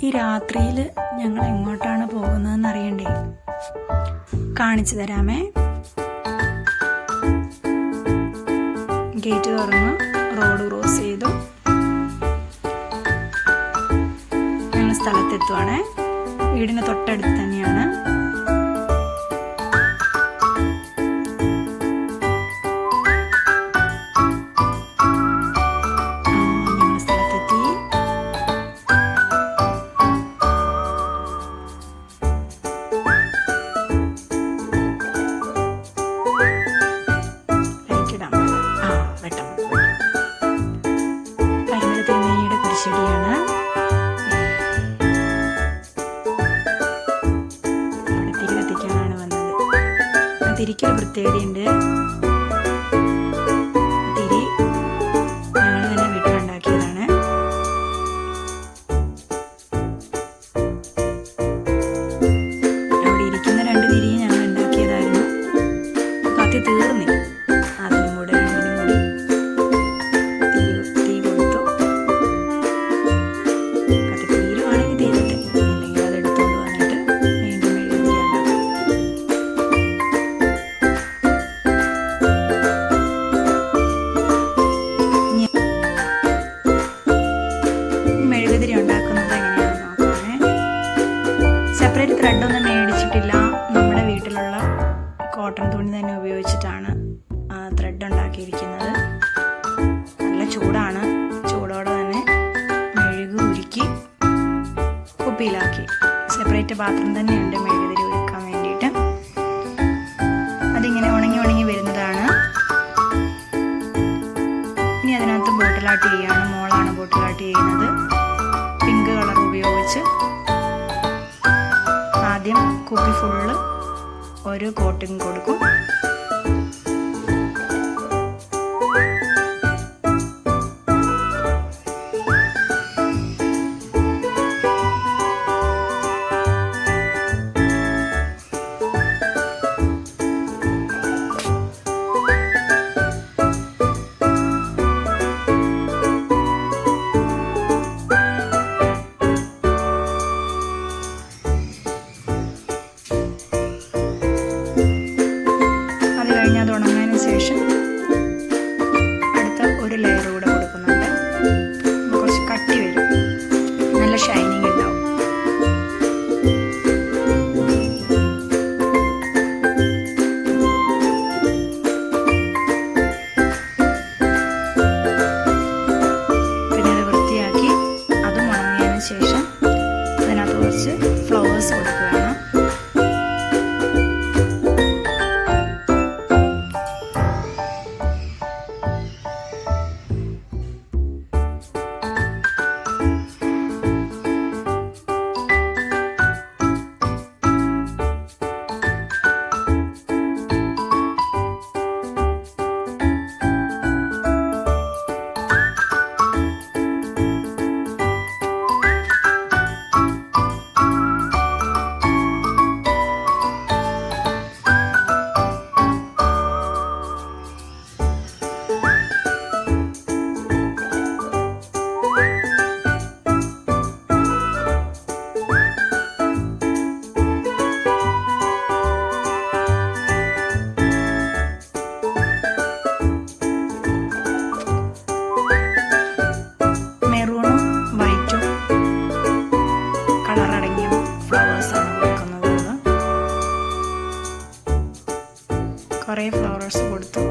ഈ രാത്രിയിൽ ഞങ്ങൾ എങ്ങോട്ടാണ് പോകുന്നതെന്ന് അറിയണ്ടേ? കാണിച്ചു തരാമേ. ഗേറ്റ് തുറന്നു, റോഡ് ക്രോസ് ചെയ്തു, ഞങ്ങൾ സ്ഥലത്തെത്തുവാണേ. വീടിന് തൊട്ടടുത്ത് തന്നെയാണ്. ചെടിയാണ്. അവിടെ തിരി കത്തിക്കാനാണ് വന്നത്. തിരിക്കൊരു പ്രത്യേകതയുണ്ട്. തിരി ഞങ്ങൾ തന്നെ വീട്ടിലുണ്ടാക്കിയതാണ്. അവിടെ ഇരിക്കുന്ന 2 തിരി ഞങ്ങൾ ഉണ്ടാക്കിയതായിരുന്നു. കത്തി തീർന്നില്ല. അതിനും കൂടെ രണ്ടിനും കൂടി തീ കൊടുത്തു. മെഴുകുതിരി ഉണ്ടാക്കുന്നത് എങ്ങനെയാണെന്ന് നോക്കാമേ. സെപ്പറേറ്റ് ത്രെഡൊന്നും മേടിച്ചിട്ടില്ല. നമ്മുടെ വീട്ടിലുള്ള കോട്ടൺ തുണി തന്നെ ഉപയോഗിച്ചിട്ടാണ് ത്രെഡ് ഉണ്ടാക്കിയിരിക്കുന്നത്. നല്ല ചൂടാണ്. ചൂടോടെ തന്നെ മെഴുക് ഉരുക്കി കുപ്പിയിലാക്കി. സെപ്പറേറ്റ് പാത്രം തന്നെയുണ്ട് മെഴുകുതിരി ഉരുക്കാൻ വേണ്ടിയിട്ട്. അതിങ്ങനെ ഉണങ്ങി വരുന്നതാണ്. ഇനി അതിനകത്ത് ബോട്ടിൽ ആർട്ട് ചെയ്യാണ്. മോളാണ് ബോട്ടിൽ ആർട്ട് ചെയ്യുന്നത്. പിങ്ക് കളർ ഉപയോഗിച്ച് ആദ്യം കുപ്പി ഫുള്ള് ഒരു കോട്ടിങ് കൊടുക്കും. അത് ഉണങ്ങാനും ശേഷം അടുത്ത ഒരു ലെയർ കൂടെ കൊടുക്കുന്നുണ്ട്. കുറച്ച് കട്ടി വരും, നല്ല ഷൈനിങ് ഉണ്ടാവും. പിന്നെ അത് വൃത്തിയാക്കി അതും ഉണങ്ങിയതിന് ശേഷം അതിനകത്ത് കുറച്ച് ഫ്ലവേഴ്സ് കൊടുക്കുകയാണ്. കുറേ ഫ്ലവേഴ്സ് കൊടുത്തു.